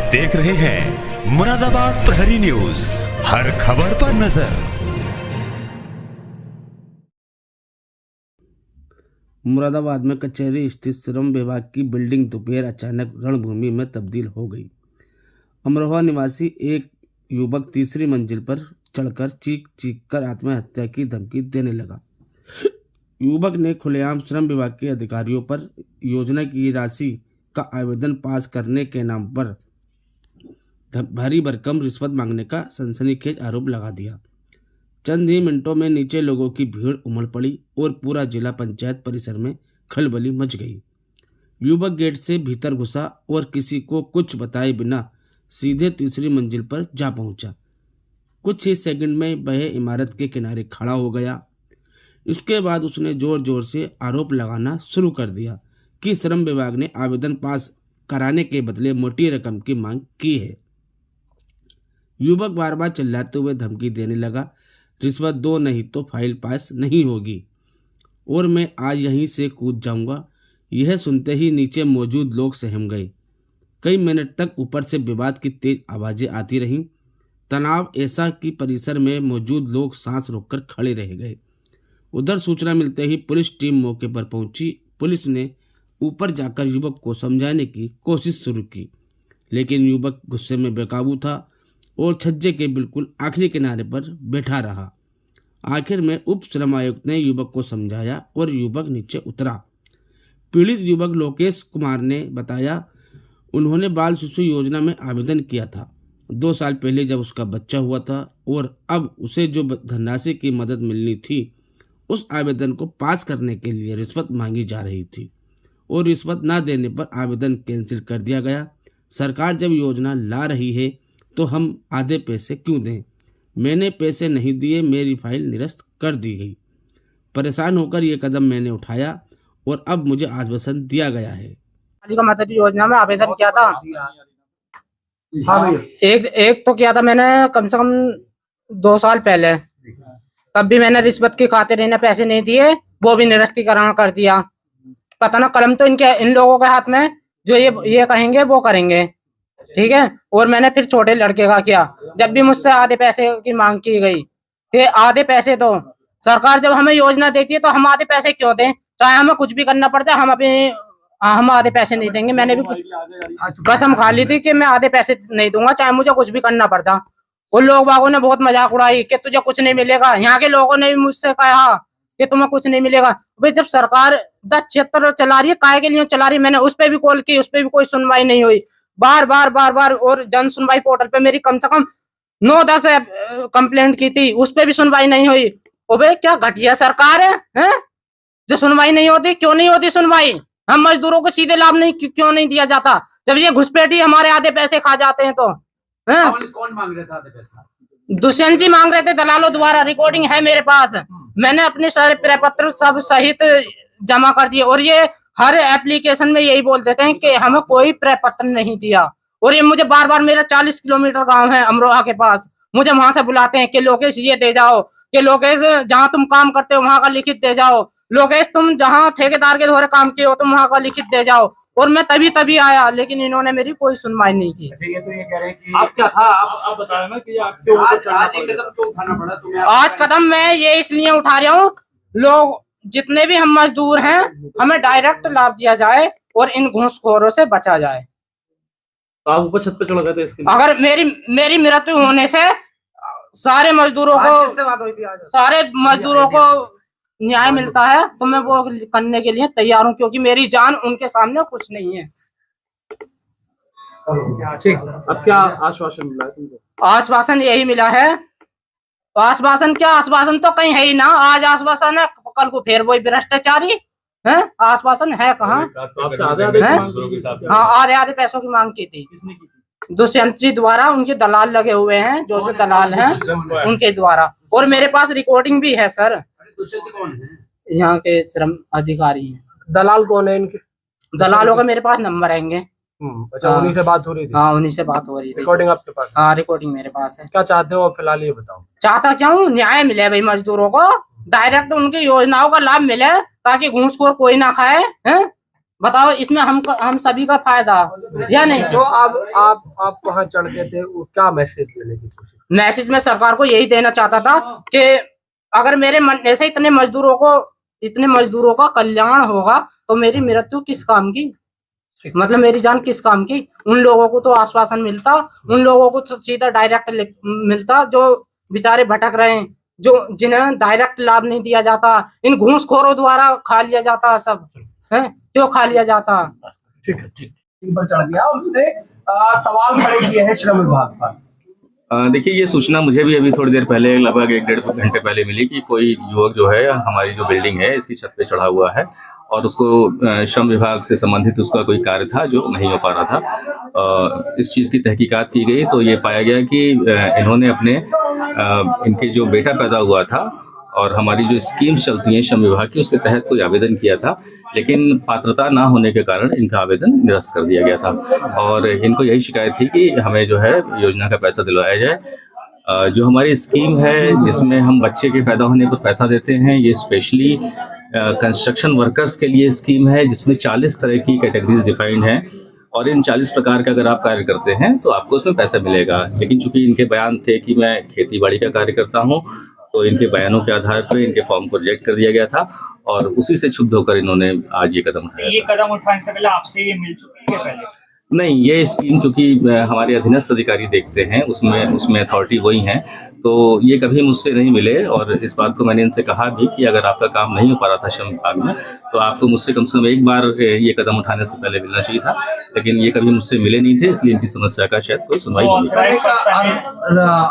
देख रहे हैं मुरादाबाद प्रहरी न्यूज, हर खबर पर नजर। मुरादाबाद में कचहरी स्थित श्रम विभाग की बिल्डिंग दोपहर अचानक रणभूमि में तब्दील हो गई। अमरोहा निवासी एक युवक तीसरी मंजिल पर चढ़कर चीख चीख कर आत्महत्या की धमकी देने लगा। युवक ने खुलेआम श्रम विभाग के अधिकारियों पर योजना की राशि का आवेदन पास करने के नाम पर भारी भरकम रिश्वत मांगने का सनसनीखेज आरोप लगा दिया। चंद ही मिनटों में नीचे लोगों की भीड़ उमड़ पड़ी और पूरा जिला पंचायत परिसर में खलबली मच गई। युवक गेट से भीतर घुसा और किसी को कुछ बताए बिना सीधे तीसरी मंजिल पर जा पहुंचा। कुछ ही सेकंड में वह इमारत के किनारे खड़ा हो गया। इसके बाद उसने जोर जोर से आरोप लगाना शुरू कर दिया कि श्रम विभाग ने आवेदन पास कराने के बदले मोटी रकम की मांग की है। युवक बार बार चिल्लाते हुए धमकी देने लगा, रिश्वत दो नहीं तो फाइल पास नहीं होगी और मैं आज यहीं से कूद जाऊंगा। यह सुनते ही नीचे मौजूद लोग सहम गए। कई मिनट तक ऊपर से विवाद की तेज आवाज़ें आती रहीं। तनाव ऐसा कि परिसर में मौजूद लोग सांस रोककर खड़े रह गए। उधर सूचना मिलते ही पुलिस टीम मौके पर पहुंची। पुलिस ने ऊपर जाकर युवक को समझाने की कोशिश शुरू की, लेकिन युवक गुस्से में बेकाबू था और छज्जे के बिल्कुल आखिरी किनारे पर बैठा रहा। आखिर में उप श्रम आयुक्त ने युवक को समझाया और युवक नीचे उतरा। पीड़ित युवक लोकेश कुमार ने बताया, उन्होंने बाल शिशु योजना में आवेदन किया था 2 साल पहले जब उसका बच्चा हुआ था और अब उसे जो धनराशि की मदद मिलनी थी उस आवेदन को पास करने के लिए रिश्वत मांगी जा रही थी और रिश्वत न देने पर आवेदन कैंसिल कर दिया गया। सरकार जब योजना ला रही है तो हम आधे पैसे क्यों दें? मैंने पैसे नहीं दिए, मेरी फाइल निरस्त कर दी गई। परेशान होकर ये कदम मैंने उठाया और अब मुझे आश्वासन दिया गया है। का मदद योजना में आवेदन किया था। हाँ, एक तो किया था मैंने कम से कम 2 साल पहले। तब भी मैंने रिश्वत की खातिर इन्हें पैसे नहीं दिए, वो भी निरस्तीकरण कर दिया। पता ना कलम तो इन लोगों के हाथ में, जो ये कहेंगे वो करेंगे, ठीक है। और मैंने फिर छोटे लड़के का किया। जब भी मुझसे आधे पैसे की मांग की गई, फिर आधे पैसे तो सरकार जब हमें योजना देती है तो हम आधे पैसे क्यों दें? चाहे हमें कुछ भी करना पड़ता है, हम आधे पैसे नहीं देंगे। मैंने भी कसम खा ली थी कि मैं आधे पैसे नहीं दूंगा, चाहे मुझे कुछ भी करना पड़ता। उन लोग बागों ने बहुत मजाक उड़ाई कि तुझे कुछ नहीं मिलेगा। यहाँ के लोगों ने भी मुझसे कहा कि तुम्हें कुछ नहीं मिलेगा। भाई जब सरकार 10 क्षेत्र चला रही है, काय के लिए चला रही है? मैंने उस पर भी कॉल की, उस पर भी कोई सुनवाई नहीं हुई। बार बार और जन सुनवाई पोर्टल पे मेरी कम से कम 9-10 कंप्लेंट की थी, उस पर भी सुनवाई नहीं हुई। ओ भाई क्या घटिया सरकार है? जो सुनवाई नहीं होती, क्यों नहीं होती सुनवाई? हम मजदूरों को सीधे लाभ नहीं क्यों नहीं दिया जाता? जब ये घुसपैठी हमारे आधे पैसे खा जाते हैं तो कौन मांग रहे थे आधे पैसा? दुष्यंत जी मांग रहे थे दलालों द्वारा। रिकॉर्डिंग है मेरे पास। मैंने अपने सारे प्रपत्र सब सहित जमा कर दिए और ये हर एप्लीकेशन में यही बोल देते हैं कि हमें कोई प्रपत्र नहीं दिया। और ये मुझे बार बार, मेरा 40 किलोमीटर गांव है अमरोहा के पास, मुझे वहां से बुलाते हैं कि लोकेश ये दे जाओ, कि लोकेश जहां तुम काम करते हो वहां का लिखित दे जाओ, लोकेश तुम जहां ठेकेदार के द्वारा काम किए हो तुम वहां का लिखित दे जाओ। और मैं तभी आया, लेकिन इन्होंने मेरी कोई सुनवाई नहीं की। ये तो ये कह रहे हैं कि आप क्या था, आप बताया ना कि आप क्यों आज ये कदम क्यों उठाना पड़ा तुम्हें? आज कदम मैं ये इसलिए उठा रहा हूँ, लोग जितने भी हम मजदूर हैं हमें डायरेक्ट लाभ दिया जाए और इन घूसखोरों से बचा जाए। तो आप ऊपर छत पे चढ़ गए थे इसके लिए? अगर मेरी मृत्यु होने से सारे मजदूरों को न्याय मिलता है तो मैं वो करने के लिए तैयार हूँ, क्योंकि मेरी जान उनके सामने कुछ नहीं है। ठीक, अब क्या आश्वासन मिला है तुमको? आश्वासन यही मिला है। आश्वासन क्या, आश्वासन तो कहीं है ही ना। आज आश्वासन है, कल को फिर वही भ्रष्टाचारी है। आश्वासन है कहाँ? आपसे आधे हाँ, आधे पैसों की मांग की थी। किसने की थी? दुष्यंत जी द्वारा। उनके दलाल लगे हुए हैं, जो दलाल हैं उनके द्वारा। और मेरे पास रिकॉर्डिंग भी है सर। दुष्यंत कौन है? यहाँ के श्रम अधिकारी हैं। दलाल कौन है इनके? दलालों का मेरे पास नंबर आएंगे। अच्छा, उन्हीं से बात हो रही थी? हाँ, उन्हीं से बात हो रही थी। रिकॉर्डिंग आपके पास? हाँ, रिकॉर्डिंग मेरे पास है। क्या चाहते हो फिलहाल ये बताओ? चाहता क्या हूँ, न्याय मिले भाई मजदूरों को, डायरेक्ट उनकी योजनाओं का लाभ मिले ताकि घूसखोर कोई ना खाए। बताओ इसमें हम सभी का फायदा या नहीं। तो अब आप वहाँ चढ़ गए थे, वो क्या मैसेज देने की कोशिश? मैसेज में सरकार को यही देना चाहता था कि अगर मेरे मन ऐसे इतने मजदूरों का कल्याण होगा तो मेरी मृत्यु किस काम की, मतलब मेरी जान किस काम की। उन लोगों को तो आश्वासन मिलता, उन लोगों को सीधा डायरेक्ट मिलता जो बेचारे भटक रहे हैं, जो जिन्हें डायरेक्ट लाभ नहीं दिया जाता, इन घूसखोरों द्वारा खा लिया जाता सब है, क्यों खा लिया जाता। ठीक है, ठीक पर चढ़ गया और उसने सवाल खड़े किए हैं श्रम विभाग पर। देखिए, ये सूचना मुझे भी अभी थोड़ी देर पहले, लगभग 1-1.5 घंटे पहले मिली कि कोई युवक जो है हमारी जो बिल्डिंग है इसकी छत पे चढ़ा हुआ है और उसको श्रम विभाग से संबंधित उसका कोई कार्य था जो नहीं हो पा रहा था। इस चीज़ की तहकीकात की गई तो ये पाया गया कि इन्होंने अपने इनके जो बेटा पैदा हुआ था और हमारी जो स्कीम्स चलती हैं श्रम विभाग की उसके तहत कोई आवेदन किया था, लेकिन पात्रता ना होने के कारण इनका आवेदन निरस्त कर दिया गया था और इनको यही शिकायत थी कि हमें जो है योजना का पैसा दिलवाया जाए। जो हमारी स्कीम है जिसमें हम बच्चे के पैदा होने पर पैसा देते हैं, ये स्पेशली कंस्ट्रक्शन वर्कर्स के लिए स्कीम है जिसमें 40 तरह की कैटेगरीज डिफाइंड हैं और इन 40 प्रकार का अगर आप कार्य करते हैं तो आपको उसमें पैसा मिलेगा। लेकिन चूंकि इनके बयान थे कि मैं खेती बाड़ी का कार्य करता हूँ तो इनके बयानों के आधार पर इनके फॉर्म को रिजेक्ट कर दिया गया था और उसी से क्षुब्ध होकर इन्होंने आज ये कदम उठाया। ये कदम उठाने से पहले आपसे ये मिल चुकी है पहले? नहीं, ये स्कीम चूंकि हमारे अधीनस्थ अधिकारी देखते हैं, उसमें अथॉरिटी वही हैं, तो ये कभी मुझसे नहीं मिले और इस बात को मैंने इनसे कहा भी कि अगर आपका काम नहीं हो पा रहा था श्रम विभाग में तो आपको मुझसे कम से कम एक बार ये कदम उठाने से पहले मिलना चाहिए था, लेकिन ये कभी मुझसे मिले नहीं थे, इसलिए इनकी समस्या का शायद कोई सुनवाई नहीं।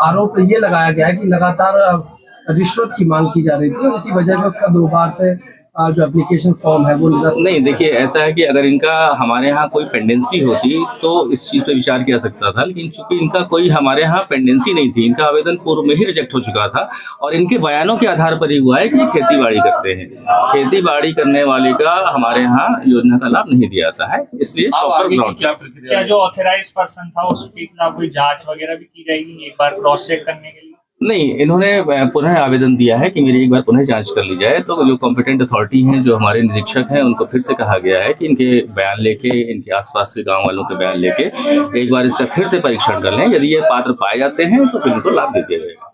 आरोप ये लगाया गया है कि लगातार रिश्वत की मांग की जा रही थी और इसी वजह से उसका 2 बार से जो एप्लीकेशन फॉर्म है वो निरस्त। नहीं, देखिए ऐसा है कि अगर इनका हमारे यहाँ कोई पेंडेंसी होती तो इस चीज़ पे विचार किया सकता था, लेकिन चूंकि इनका कोई हमारे यहाँ पेंडेंसी नहीं थी, इनका आवेदन पूर्व में ही रिजेक्ट हो चुका था और इनके बयानों के आधार पर ही हुआ है कि ये खेती बाड़ी करते हैं। खेती बाड़ी करने वाले का हमारे यहाँ योजना का लाभ नहीं दिया जाता है, इसलिए प्रॉपर ग्राउंड। क्या जो ऑथराइज पर्सन था उसके खिलाफ कोई जांच वगैरह भी की जाएगी एक बार क्रॉस चेक करने के लिए? नहीं, इन्होंने पुनः आवेदन दिया है कि मेरी एक बार पुनः जांच कर ली जाए, तो जो कॉम्पिटेंट अथॉरिटी हैं, जो हमारे निरीक्षक हैं, उनको फिर से कहा गया है कि इनके बयान लेके, इनके आसपास के गांव वालों के बयान लेके एक बार इसका फिर से परीक्षण कर लें। यदि ये पात्र पाए जाते हैं तो फिर इनको लाभ दे दिया जाएगा।